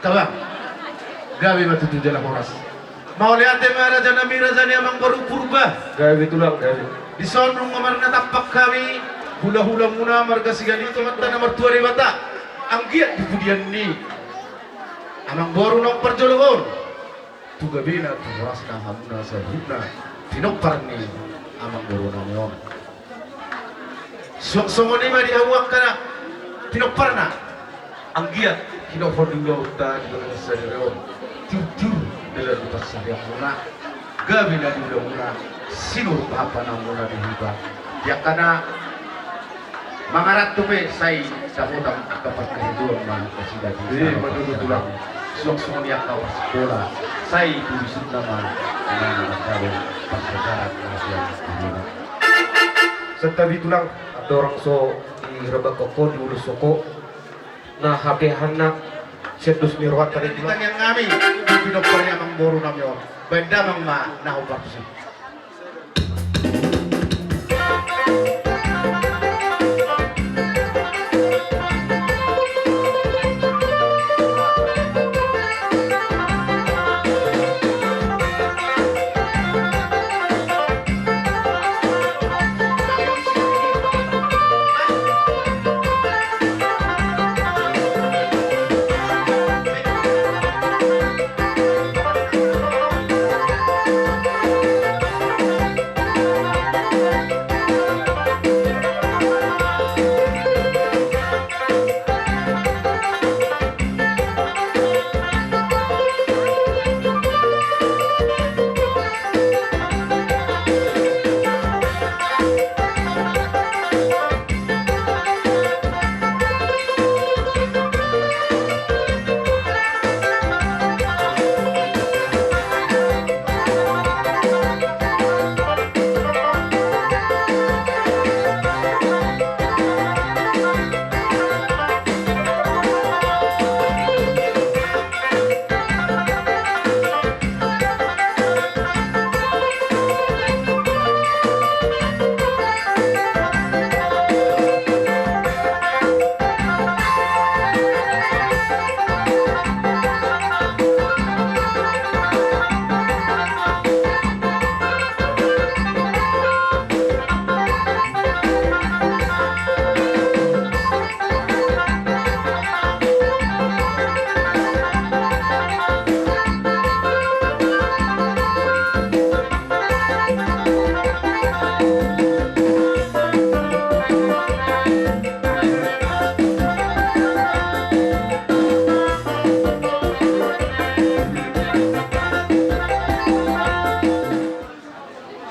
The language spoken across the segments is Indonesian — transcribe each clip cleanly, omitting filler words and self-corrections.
Akabang, gabi matutu jalan horas. Mau lihat raja nami raja ni amang baru purba. Gawe tulang gawe. Di sonrong kamar na tapak kami. Hula-hula muna marga sigan itu mata nomor 2 di bata. Ang giat di pudian ni. Amang baru nang perjolongon. Tu gabi na tu horas na hamuna sa huna. Pinopar ni amang baru nang yon. Songo ni ma di awak kana. Pinopar na. Ang giat. Kinopar dulu ta di sa yon. Tiu dalam lupa saya muna gabi na dulu muna sinur apa na muna dihiba ya kana mangarat tupe say sa utang kapat kehidupan man kasida di menurut tulang sok yang kau sekolah say tulisin nama dengan kau pasaran kasihan dunia Setabi tulang ada orang so di rebak koko di ulus soko nah HP hanak setus mirwat tadi tulang yang kami pinopanya mang boru namyo benda mang ma nahu partusi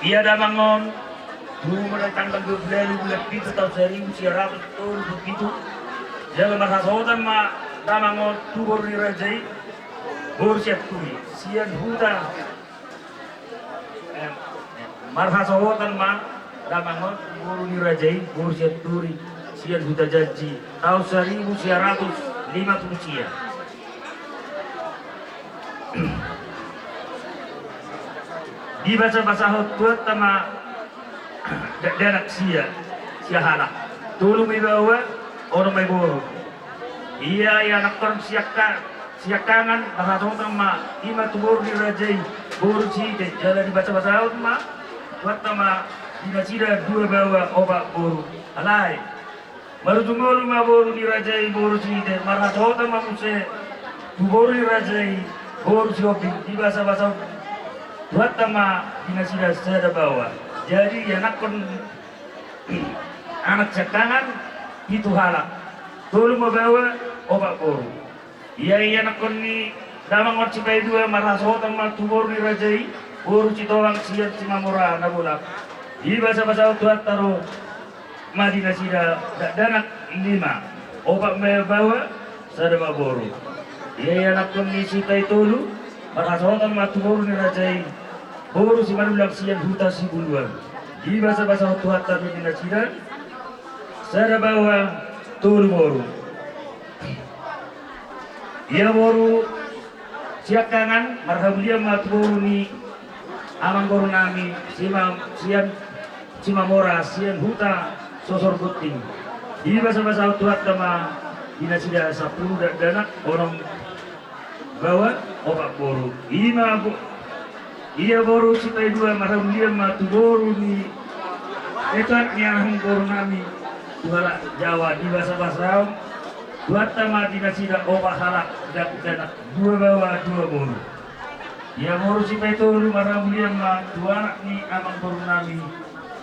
Ia dah bangun, rumah dan tanggal 12 bulan itu tahun 1900 tahun begitu. Jangan merasa sotan ma dah bangun tu baru dirajai, baru siap tui. Sian hutan, merasa sotan ma dah bangun baru dirajai, baru siap tui. Sian hutan janji tahun 1950 sia. Di bahasa hotut sama danak sia halak tulu may bawa orang may buru iya ya nakon siakangan bahasa hotut ma ima tubur di rajai buru sih jalan di bahasa hotut ma buat sama dinasida dua bawa obat buru alai baru tunggu ma buru di rajai buru sih bahasa hotut ma muse tubur di rajai buru sih di bahasa buat sama dinasida sada bawa jadi anak kon anak cakangan itu halak tulu mau bawa obat boru iya anak kon ni damang ot cipai dua marasotang mal tubor ni rajai boru citowang siat cimamura nabulak di bahasa tuat taruh madinasida danak 5 obat mau bawa sada boru iya anak kon ni cipai tulu marasotang mal tubor ni rajai boru si manulang siang huta si buluan di bahasa Tuhan tapi di nasiran sada bawa tulu boru ia boru siakangan marhabulia mat boru ni amang boru nami sian cimamora sian huta sosor puting di bahasa Tuhan sama di nasiran 10 danak orang bawa opak boru ima bu iya boru sitai dua maram dia matu boru ni etan yang boru nami tuala Jawa di bahasa dua tama dinasida opak halak dan dua bawa dua boru iya boru sitai tolu maram dia matu anak ni amang boru nami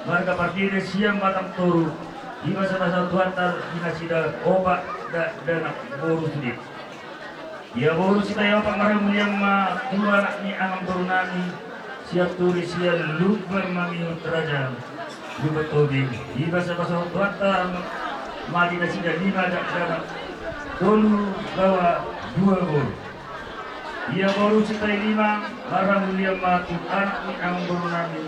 marga partide siang batang toru di bahasa Tuhan tar dinasida opak dan boru sendiri. Ya boru si tayo pangarang yang ma dua anak ni amang berunani siap tulis siap lubar mami terajan lubar tobi di bahasa Tuhan tar madi nasida lima dan dulu bawa dua boru. Ya boru si tayo lima marang yang ma anak ni amang berunani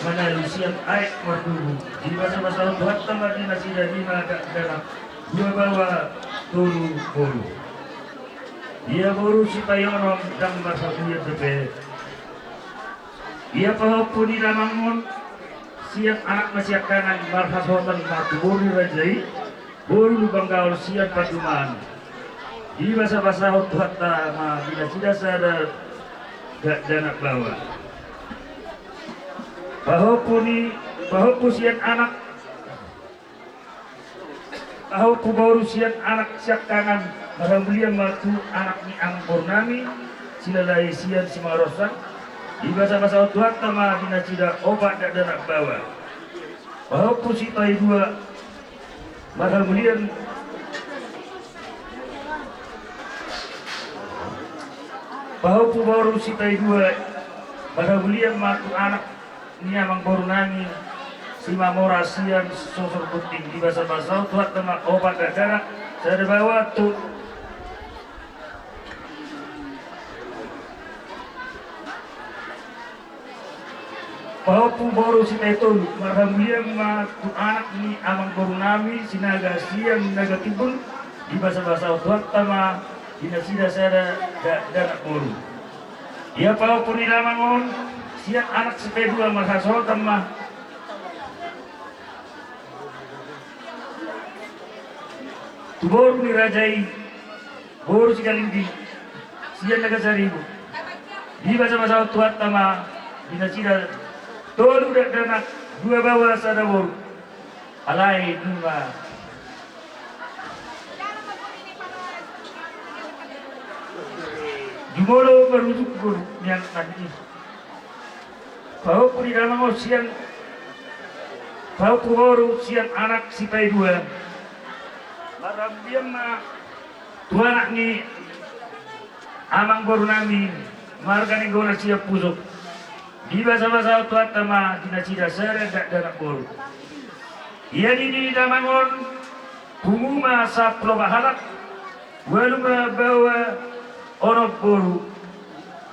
mana siap aik merdu di bahasa Tuhan tar madi nasida lima dan dua bawa dulu boru. Ia boru si tayonom dan bahasa dunia tepe. Ia pahopun di lamangun siap anak masih kanan bahasa hotan matu boru rajai boru banggaul siap patuman. Di bahasa Tuhan ma bila tidak sadar danak bawa. Pahopun siap anak pahopun boru siap anak siap kanan. Alhamdulillah matu anak ni ang Purnami silalai sian simarosan di bahasa Tuhan tama dinacida obat dan danak bawa bahwa pusitai dua alhamdulillah bahwa baru sitai dua alhamdulillah matu anak ni amang Purnami simamora sian sosor puting di bahasa Tuhan tama obat dan danak saya bawa tu Paupu boru si Tetol, marhamliang tu anak ni amang boru nami sinaga siang naga tibun di bahasa Tuhan tama dinasida sada danak boru. Ia paupu ni lamangon siang anak si Pedua marhasol tama tu boru ni rajai boru si Kalindi siang naga saribu di bahasa Tuhan tama dinasida tolu danak dua bawa sada boru alai dua jumolo merujuk guru yang tadi bahwa puri dalam siang bahwa boru siang anak sipai dua maram dia ma dua anak ni amang boru nami margani gona siap pusuk di bahasa Tuhan tama dinacida seret danak boru. Ia di damangon punguma sa probahalak waluma bawa onok boru.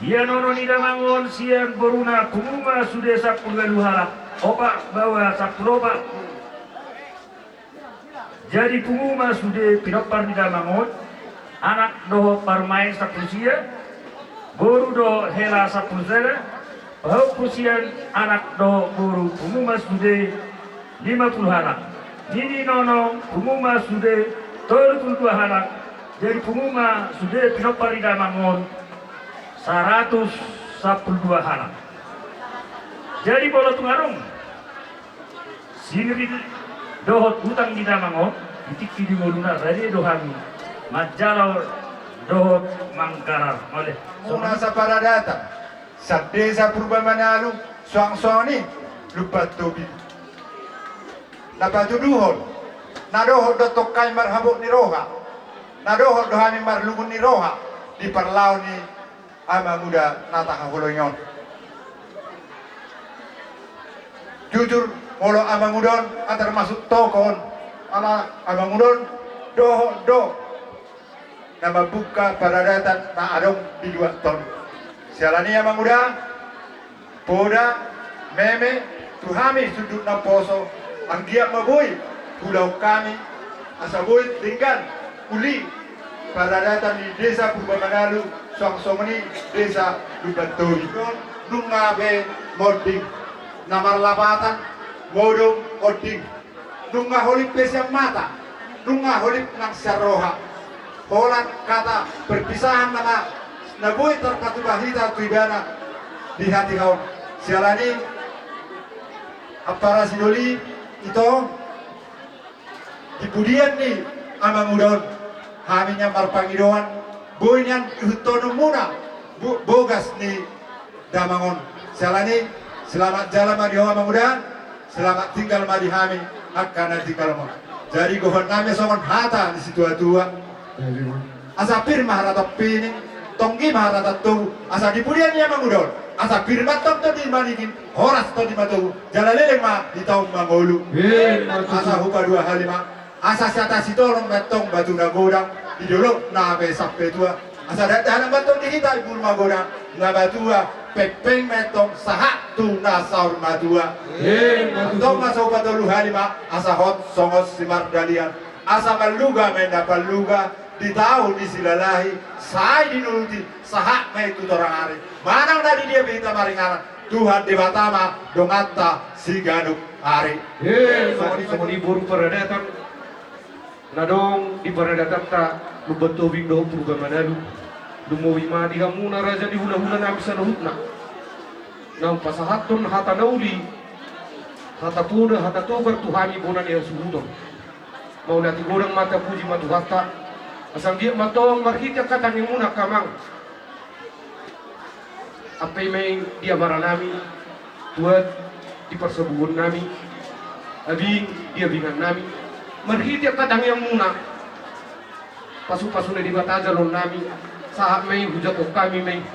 Ia nono di damangon siang boruna punguma sudah sa pulgalu halak opak bawa sa proba. Jadi punguma sudah pinopar di damangon anak doho parmain sa pusia boru do hela sa pusera. Bahwa pusian anak do guru umumah sudah 50 anak. Nini nono umumah sudah 32 anak. Jadi umumah sudah pinopari damangon 112 anak. Jadi bola tungarung sinri dohot utang di damangon titik di moluna tadi dohami majalah dohot mangkarar oleh Muna sa paradata sa desa Purbamanalo suang-suang lupa tobi napatuduhon nadohon do tokay marhabok ni roha nadohon do hami marlugun ni roha di parlaw ni ama muda natahahulonyon jujur molo ama mudon antar masuk tokon ama mudon do na mabuka paradatan na adong di 2 ton sialani ama muda poda meme tuhami sudut na poso ang giyak maboy pulau kami asaboy tinggan uli paradatan di desa Purbamanalo songsomani desa Lubantoy nungabe moding namarlapatan modong oding nunga holip pesang mata nunga holip ng saroha holan kata perpisahan mga nabui terpatubahita tuibana di hati kau sialani apara sidoli itu dipudian nih ama mudon haminya marpangidoan boinyan ihutono muna bogas nih damangon sialani selamat jalan madi ama muda selamat tinggal madi hami akan nanti kalau jadi gohon kami songon hata di situ tua asa pirma harata pining tonggi maharata tu asa dipudian ya mangudon asa pirma tok to di manikin horas to di matu jalaleleng ma di taung mangolu asa huka dua halima asa siata sitolong metong batu nagodang di dulu na be sampai tua asa datang batong di kita ibu magodang na batua pepeng metong sahak tu na saur matua tong masuk batu halima asa hot songos simar dalian asa maluga menda paluga di tahu di silalahi saya dinuluti sahak mai tu orang hari mana dari dia berita maringanan Tuhan di Batama dongata si ganuk hari semua libur peradatan nadong di peradatan ta lubeto bindo program manalu dumo wima di kamuna raja di hula-hula na bisa nuhutna nang pasahaton hata nauli hata tuda hata togar tuhani bonan ya suhudon mau nati goreng mata puji matu hata asal dia matong marhita kata ni muna kamang apa yang dia maranami tuat di persebuan nami abing dia bingan nami marhita kata yang muna pasu-pasu di bataja lon nami saat main hujat kami main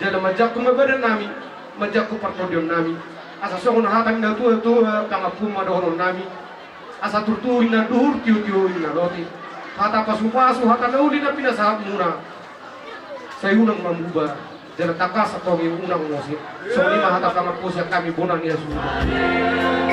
jalan majak ku mabadan nami majak ku partodion nami asa songon hatang na tua tangapu madoron nami asa turtuin na dur tiu-tiu na loti hata pasu-pasu hata nauli na pinasahap muna sa unang mambuba dala takas atau yung unang ngosip so lima hata pangapos kami bonan niya sumunod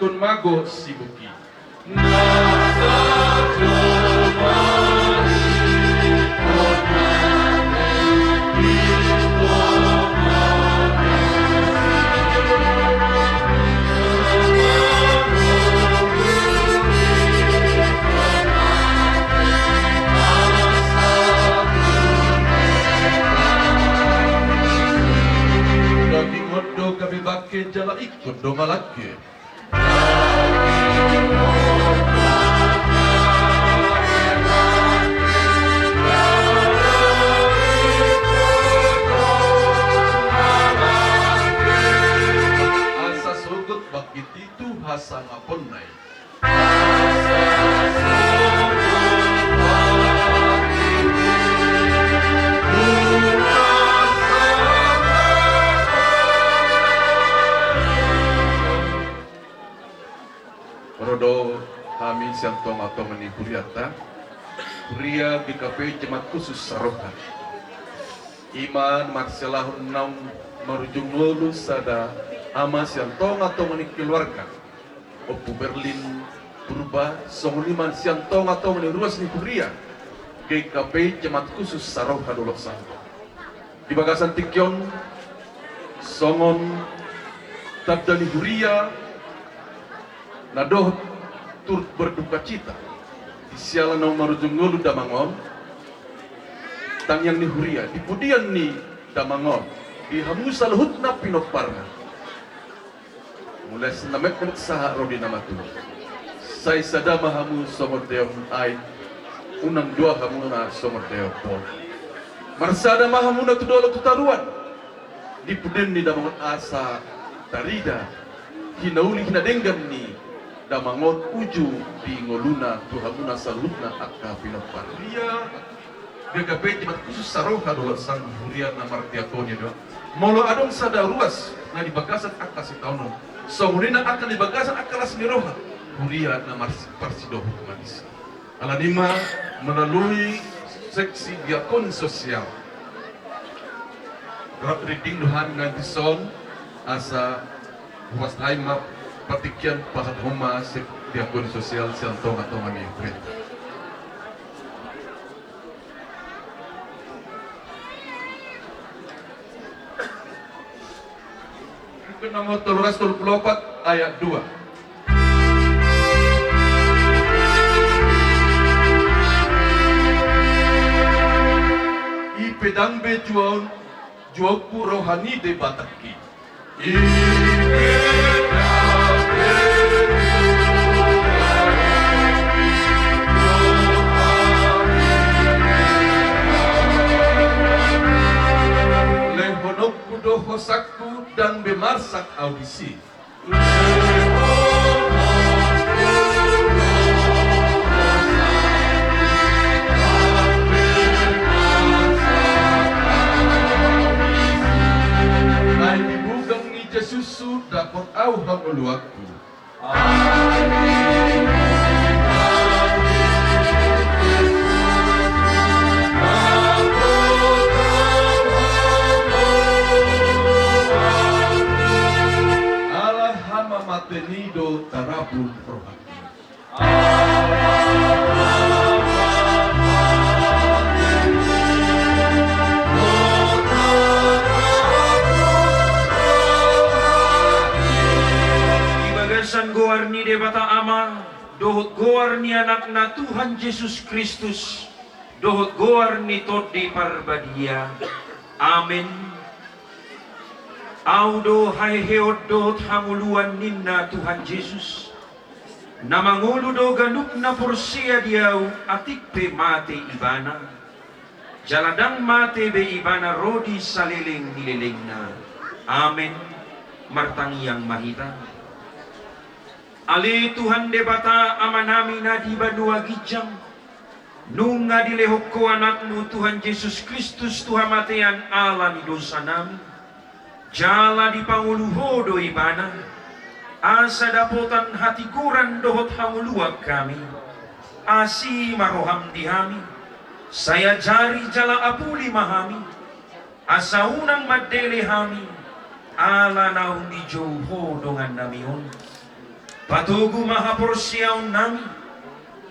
ikon mago sibuki. jala ikut doma lagi. Asa sugut bakit itu hasa ngapon nai. Rodo kami siantong atau meniburiata Kuria GKP Jemaat Khusus Saroha Iman Marcelahun Naum Marujung lulus sada ama siantong atau menik keluarga Opu Berlin Purba Songoniman siantong atau meniruas ni Kuria GKP Jemaat Khusus Saroha Dolok Santo di Bagasan Tikyon Songon Tabdani Huria nadoh turut berduka cita di sialan nau marujung ngolu Damangon tang yang ni Huria di pudian ni Damangon di hamusa luhutna Pinokparna mulai senamek menit saha rodi nama tu sai sadama hamu somodeom ai unang dua hamuna somodeom pol marsada mahamuna tu dolo tutaruan di pudin ni Damangon asa tarida hinauli hinadenggan ni Damangon uju di ngoluna tuhamuna salutna akka pinopar dia GKP Jemaat Khusus Saroha dolok sang huria na martiakonya do molo adong sada ruas na di bagasan akka sitauno songurina akan di bagasan akka lasmiroha huria na parsido hukumanis alanima melalui seksi diakon sosial reading duhan nanti son asa was haimap patikian pahat homa sek diakon sosial siantong atau mami perintah. Nomor 324 ayat 2. I pedang bejuan juaku rohani de bataki. Lehonok kudo hosakku dan bemarsak audisi. Ay dibugang ni Jesusu dapat au hamuluakku. Allah hama matenido tarabun rohani. Ibagasan goar ni debata ama, dohot goar ni anak na Tuhan Yesus Kristus, dohot goar ni tot di parbadia. Amin. Audo hai heot dot hamuluan ninna Tuhan Yesus. Namangulu do ganuk na porsia diau atik pe mate ibana. Jaladang mate be ibana rodi saliling nililing na. Amin. Martangi yang mahita. Ali Tuhan debata amanami na di banua gijang. Nunga dilehok ko anakmu Tuhan Yesus Kristus Tuhan matean ala ni dosa nami. Jala di panguluhodo ibana. Asa dapotan hati kuran dohot hamuluak kami. Asi maroham dihami. Saya jari jala apuli mahami. Asa unang madele hami. Ala naun di joho dongan namion. Patugu mahaporsiaon nami.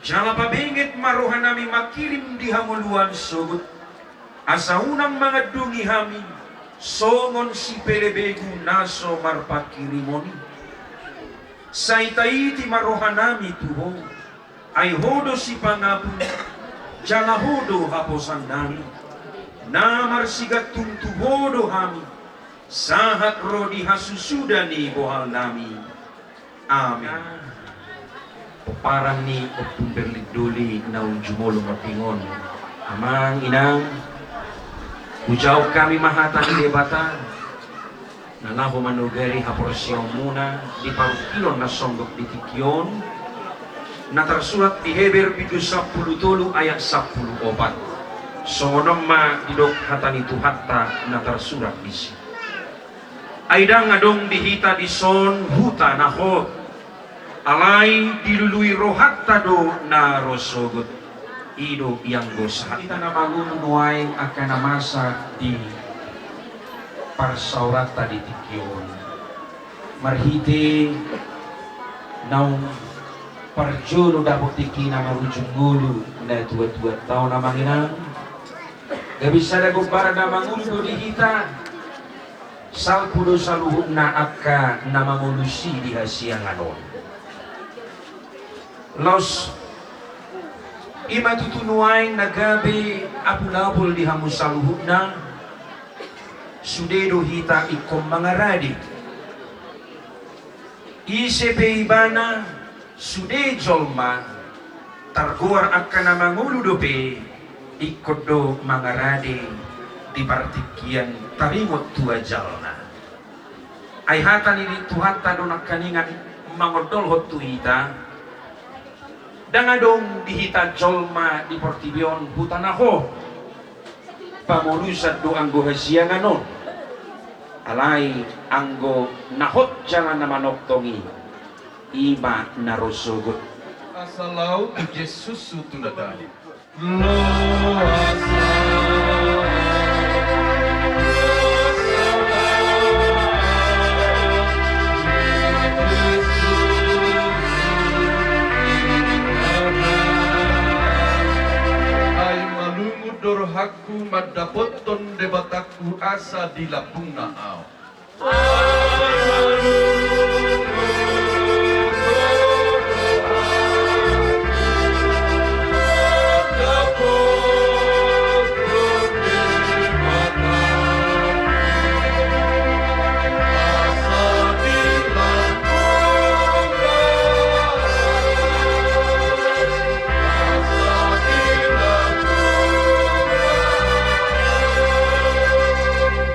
Jala pabingit marohan nami makirim di hamuluan sogut. Asa unang mga dungi hami. Songon si pelebegu naso marpakirimoni. Saitaiti marohanami tuho. Ay hodo si pangapu. Jala hodo haposan nami. Namar sigat tuntuhodo hami. sahat rodi hasusudani bohal nami. Amin. Peparang ni opung berliduli naun jumolo mapingon. Amang inang, ujau kami mahatan di debatan. Nanaho manugari haporsyong muna di parukilon na songgok di tikyon. Na tersurat di Heber 10 ayat 14. Songonom ma didok hatani tuhatta na tersurat di sini. Aidang ngadong dihita di son huta na hot. Alai dilului rohatta do na rosogot. Ido yang gosa. Kita na magunuay akan namasa di parsaurata di tikyon. Marhiti naung parjono dapot tiki na marujung ngulu na tua-tua tao na manginang. Gabisa na gumpara na mangulo di hita. Salpudo saluhut na akka na mangulusi di hasianganon. Los ima tutunuay na gabi apulapul di hamus saluhut na. Sudedo hita ikom mangaradi. Isepe ibana sude jolma targuar akka na mangulo dope. Ikodo mangarade di partikian tarimot tua jalna. Ay hatan ini tuhata do nakaningan mangodol hot tuita. Dangadong dihita jolma di portibion hutanaho. Pamulusat do anggo hasianganon. Alay anggo nahot jalan na manoktongi. Ima narosogot. Asalau Yesus tunadani. Ay malungod dorhaku madapoton debataku asa di lapung naaw.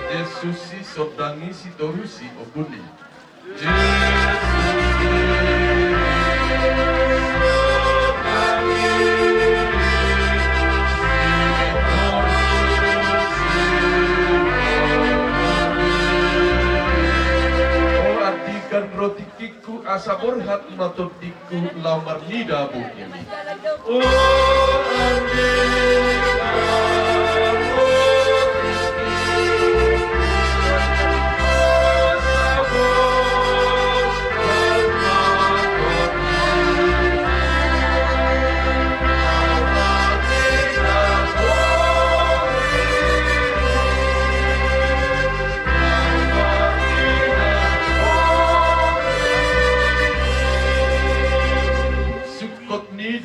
Yesusi sodangi si torusi obuni. Oh artikan roti kiku asa borhat matotiku lamar nida bukini. Oh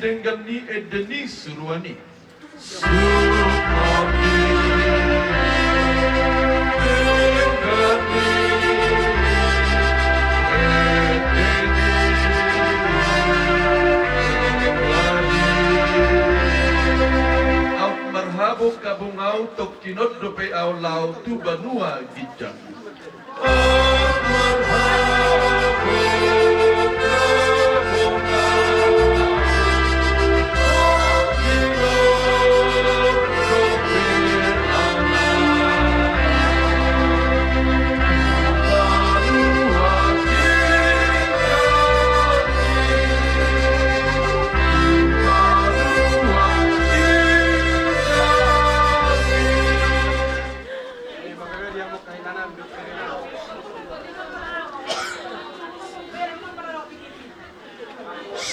dengan ni edeni suruani. Au marhabo kabungau tok kinot dope au lau tu banua gijang.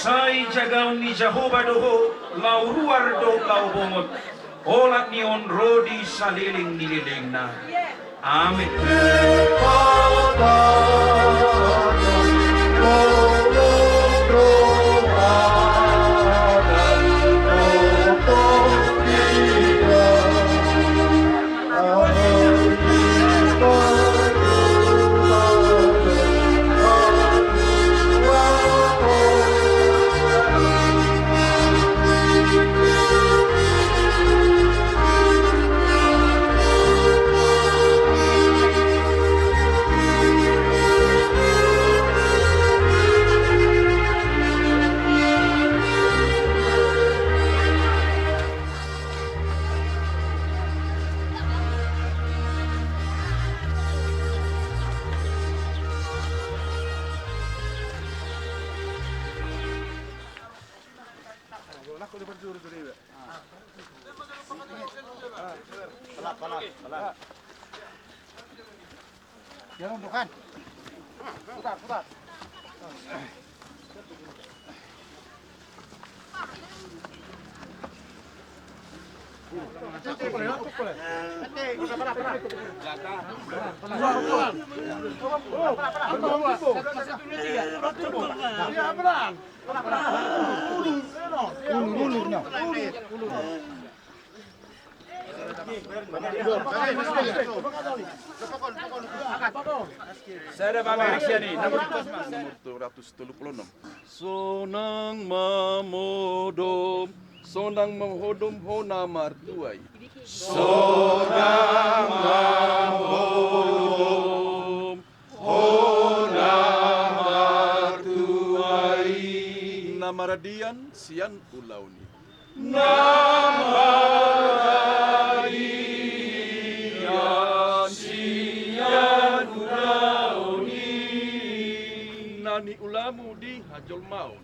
Sai jagaw ni Jehovah doho lau ruar do lau bongot olat ni on rodi saliling nililing na. Amin. Nomor 236. Sonang mamodom, sonang mahodom hona martuai. Sonang mamodom, hona martuai. Namaradian sian ulauni. Nani ulamu di hajol maun.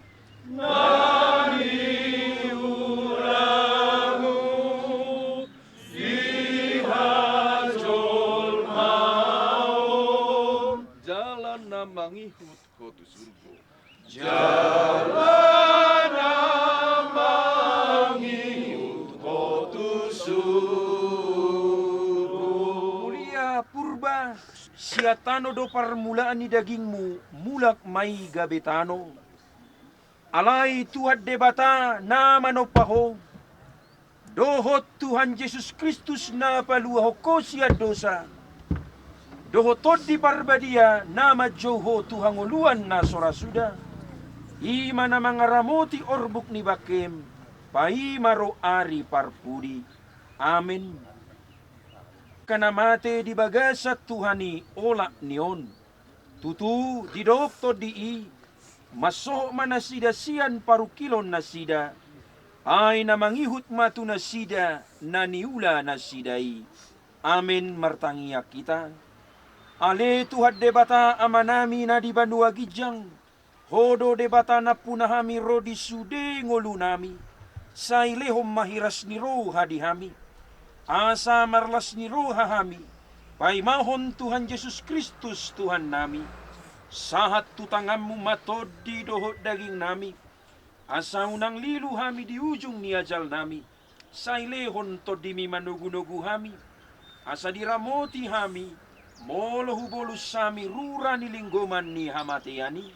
Jalan namangihut kotu surgo. Mulia purba, siatano do permulaan ni dagingmu, mulak mai gabetano. Alai Tuhan debata nama no paho. Dohot Tuhan Yesus Kristus na paluaho ko siya dosa. Dohotod di parbadia nama Joho Tuhan uluan na sorasuda. Ima na mga ramoti orbuk ni bakem, paimaro ari parpudi. Amen. Kanamate di bagasat Tuhani ola nion. Tutu di doktor di i. Masok manasida siyan parukilon na sida. Ay namangihut matu na sida na niula na sidai. Amen martangiya kita. Ale Tuhan debata amanami na di Banua Gijang. Hodo debata na punahami rodi sude ngolunami. Sa ilehom mahiras ni ro hadihami. Asa marlas ni ro hahami. Paimahon Tuhan Yesus Kristus Tuhan nami. Sahat tutanganmu matod di dohot daging nami. Asa unang lilu hami di ujung ni ajal nami. Sa ilehon to di mi manugu-nugu hami. Asa diramoti hami. Molo hubolus sami rura ni linggoman ni hamatiani.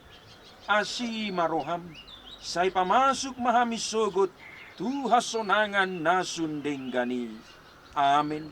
Asi maroham. Say pamasuk mahami sogot. Tuhasonangan nasundenggani. Amen.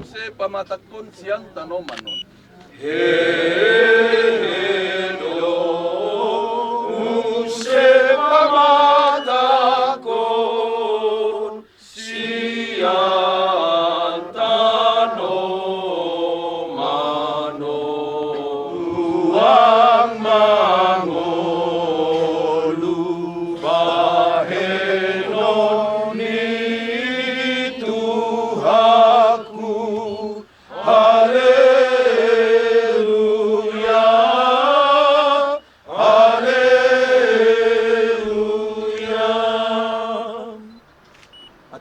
Se pamatakon siang tanomanon.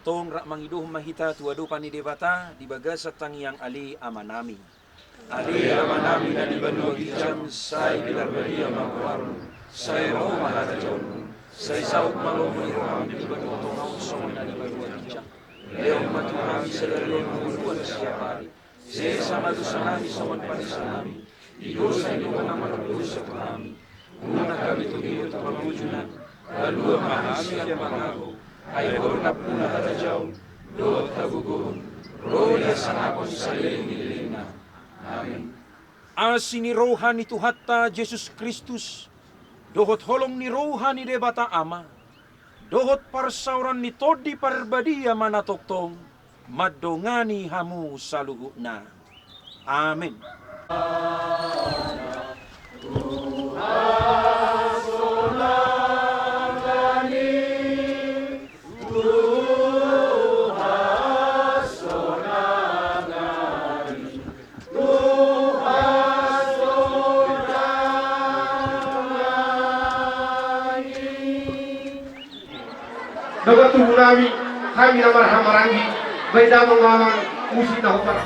Atong rak mangiduh mahita tuado pani debata di bagasat tangiang ali amanami. Ali amanami na di Banua Gijang say bilarbadia magwaron. Say ro mahatajon. Say saut malo manirang di Banua Tongau song na di Banua Gijang. Leong maturami sa dalawang muluan siya pari. Say sama dusanami saman panisanami. Idosa iluman ang malalusa kami. Una kami tugiyo ta pamujunan. Dalua mahami ang pangako. Ay kornap na hatajaw, doot tagugun, roya sanakon sa liling na. Amen. Asi ni rohan ni Tuhatta Jesus Kristus, dohot holong ni rohan ni debata ama, dohot parsauran ni todi parbadia manatoktong, madongani hamu sa luhut na. Amen. Dapat tubunawi kami namar hamarangi baik damang mamang musi na hupar.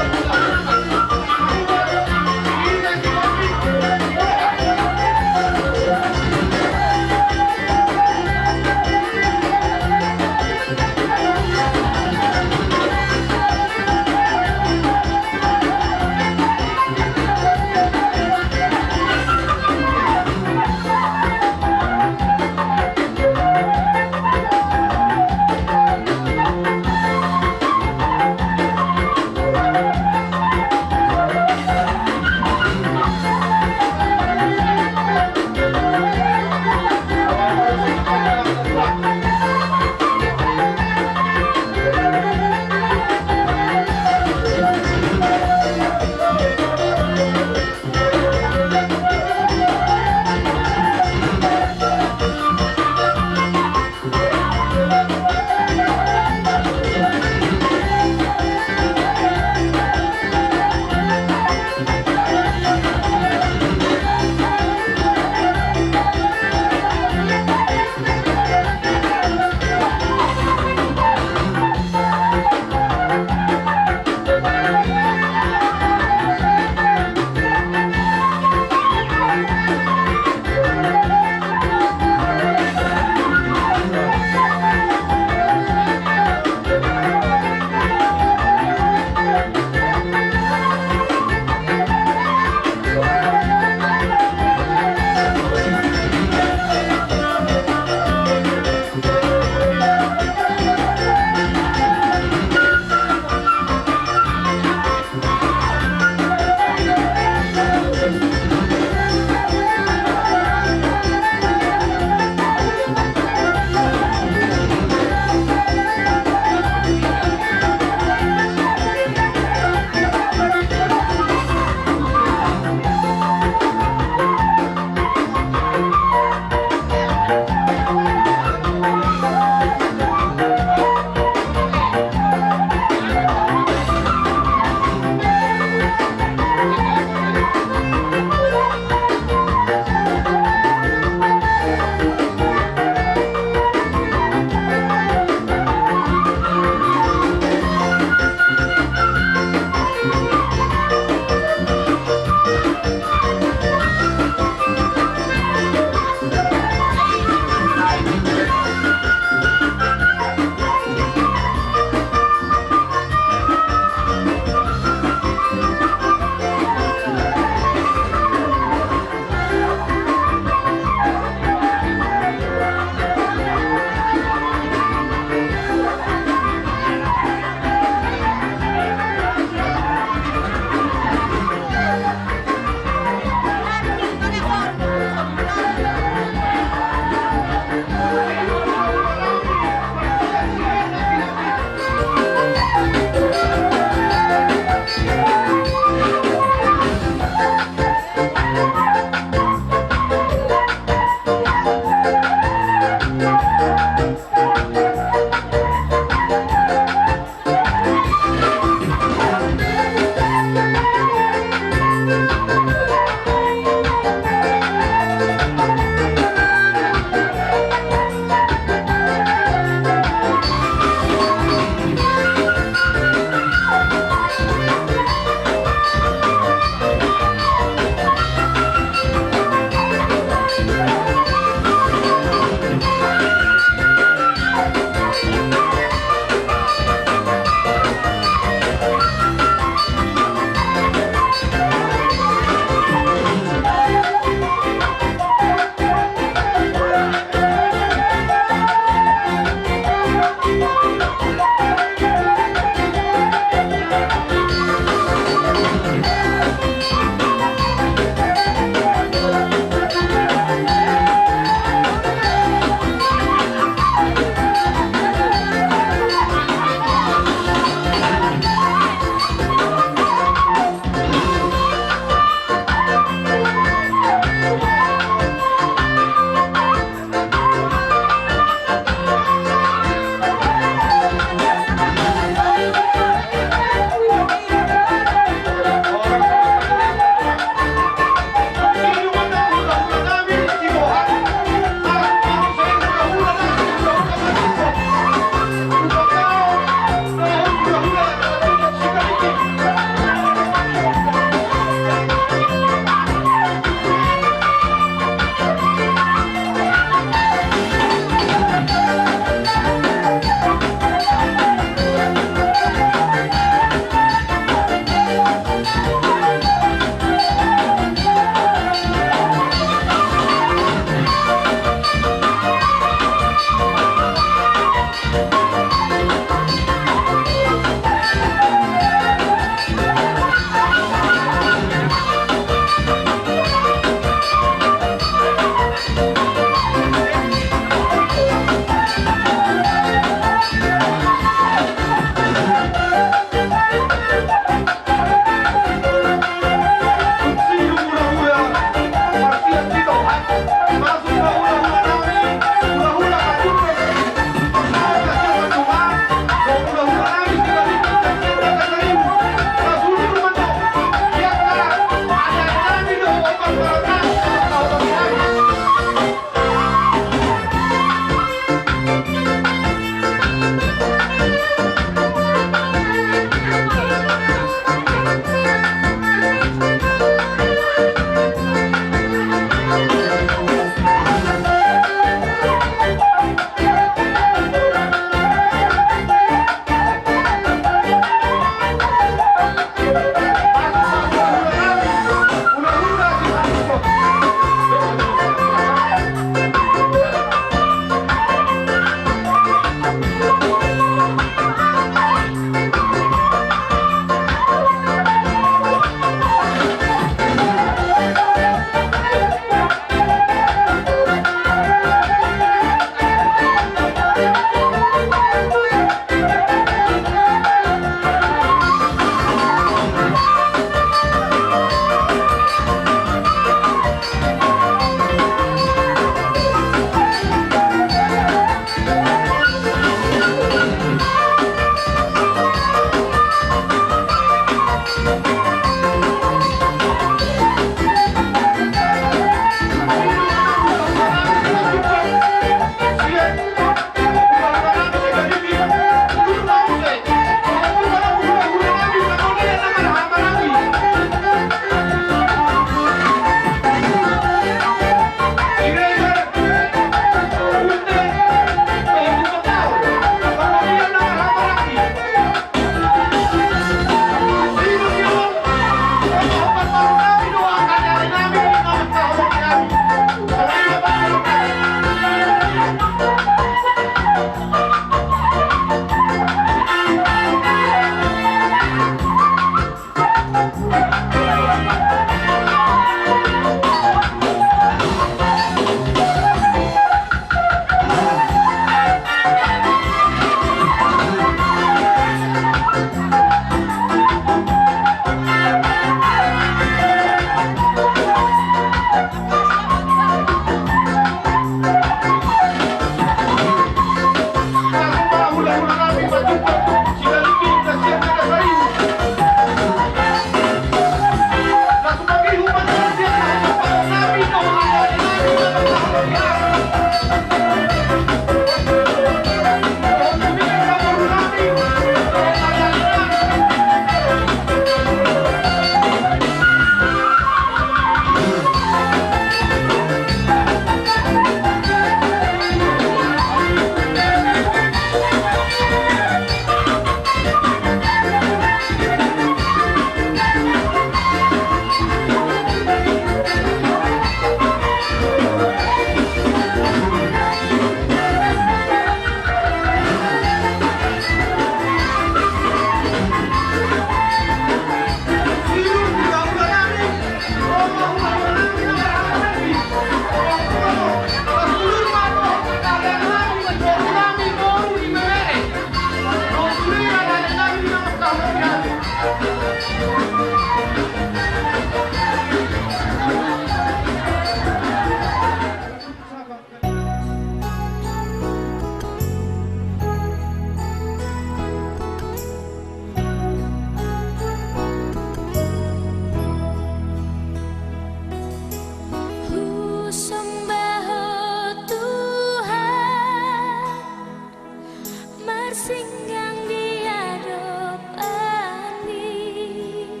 bersinggang di hadap angin.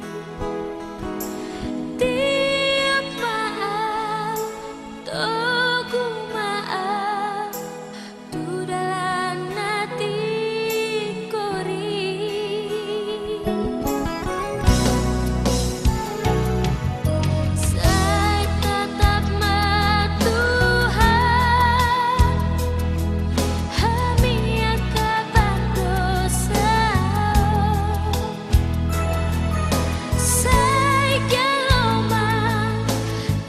Tiap maaf toku maaf tu dalam hati kori. Saya tetap matuhan kami akan dosa. Saya gelomang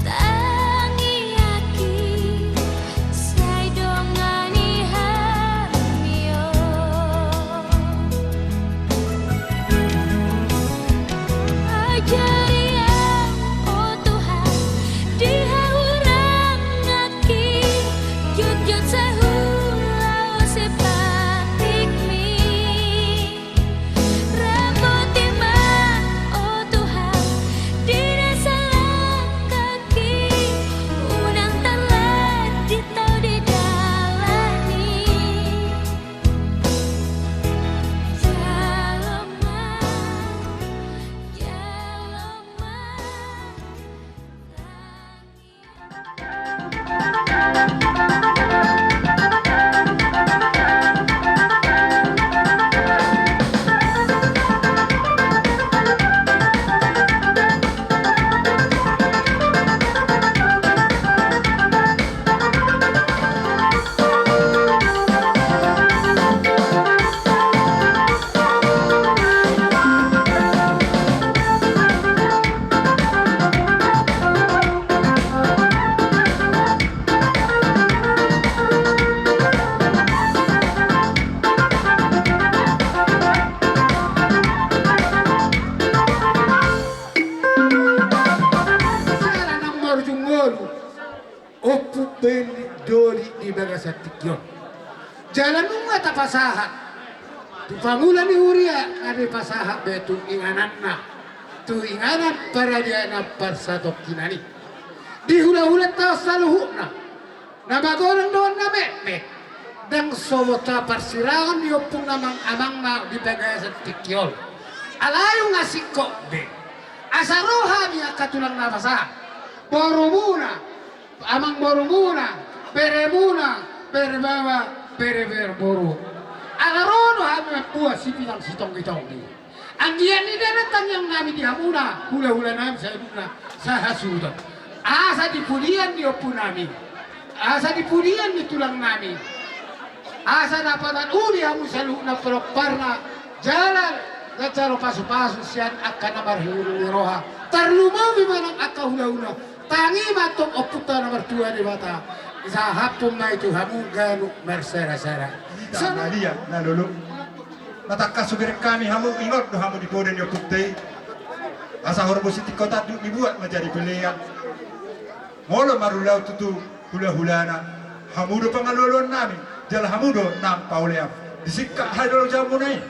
tangi aki, saya dongani hamio. Ajari oh Tuhan dihurang aki, jujur sehulau sepatik mi. Rambut timah oh Tuhan tidak salah kaki, unang telah ditau di dalani. Sara nang marjungolu opu beli dori di bagasatikyon. Jalan nunga tapasahat. Tu pangulan ni Uria ngade pasahat betu ingananna. Tu inganan para dia na parsatok kinani. Di hula-hula tahu saluhukna. Nabagorang doon na me. Dang sowota parsirangan yopung namang amang na di bagasatikyon. Alayo nga sikko be. Asaroha niya katulang nabasa. Boro muna, amang boro muna, pere muna, pere bawa, pere boro. Agarono kami buat si pinang sitong itong ni. Ang diyan ni datang yang namin dihamuna, hula-hula namin sa luna sa hasudan. Asa di pulian di opo namin. Asa di pulian di tulang namin. Asa napatan uli hamu sa luna parna jalan. Gacaro pasu-pasu siyan akan namar hiru roha. Tarlumawi manang akka hula-hula. Tangi matong oputa nomor 2 di mata. Sa hapon na itu hamu ganu mersera-sera. Sana dia na lulu. Natakka subir kami hamu ingot do hamu di poden yo putih. Asa horbo siti kota dibuat menjadi pilihan. Molo marulau tutu hula-hulana. Hamu do pangalolon nami. Jal hamu do nam pauleam. Disikka hadol jamunai.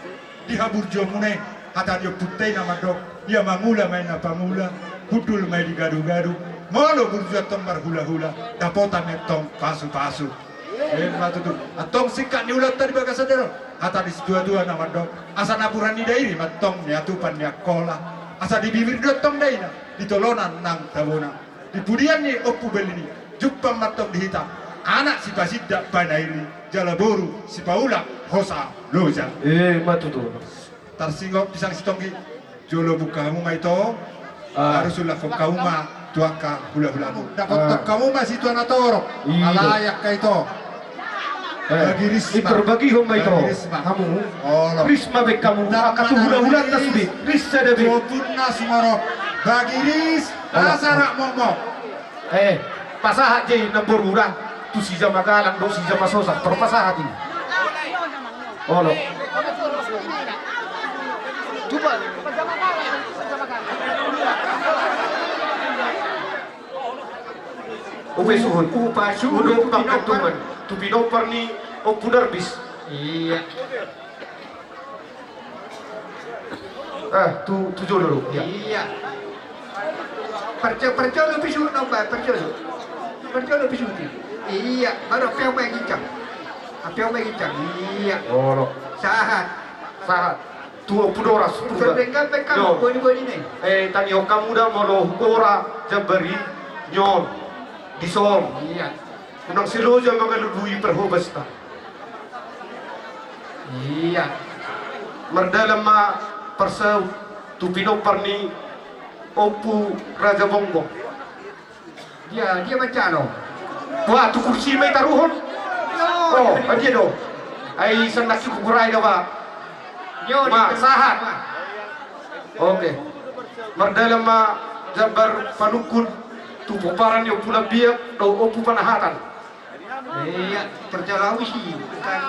Dihabur jomunai. Hata dia putih nama dok. Dia mangula main na pamula. Hudul main di garu-garu. Molo burjua tombar hula-hula. Dapota metong pasu-pasu. Matutu. Atong sikat ni ulat tadi bagas sadero. Hata di dua-dua nama dok. Asa napuran ni dairi matong nyatupan nyakola. Asa di bibir dotong daina. Ditolonan nang tabona. Di pudian ni opu belini. Jupang matong dihitam. Anak si Basidda Banairi. Jalaboru si Paula Hosa Loja. Matutu. Tarsingok pisang sitongi. Jolo buka kamu maito. Harusulah kau kauma tuaka hula-hula. Dapat kamu masih tuan atoro. Alayak kaito. Bagi risma. Iterbagi homa ito. Bagi risma. Kamu. Oh, Risma bek kamu. Katu hula-hula tasbi. Risa dabi. Jopurna sumaro. Bagi ris. Asarak momok. Pasahat je nambur urang. Tu si jama galang do si jama sosak. Perpasahat ini. Olo. Coba. Upe suhun. Upa suhun. Udo pangkatungan. Tu pinopar ni opudar bis. Iya. Tu jodoh. Iya. Percaya lebih suhun nampak. Percaya lebih suhun. Iya. Baru apa yang gincang. Apa yang gincang. Iya. Oh. Sahat. Tuo pudora sutuga. Bengka Yo. ko ni ne. Tani okamu da molo hukora jabari nyon disom. Iya. Unang siloja mga lului perhobasta. Iya. Mardalam ma persew tu pinoparni opu Raja Bongbong. Dia macam no. Wah, tu kursi may taruhon. Oh, dia do. Ay isang nakikukuray na ba? Yo Ma, sahat. Oke. Mardalam ma jabar panukun tu puparan yung pula biyak do opu panahatan. Iya, terjalawi sih. Bukan.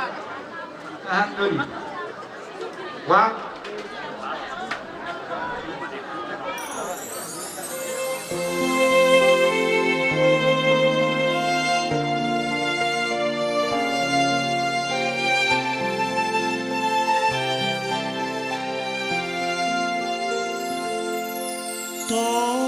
Sahat dulu. Ma, Toh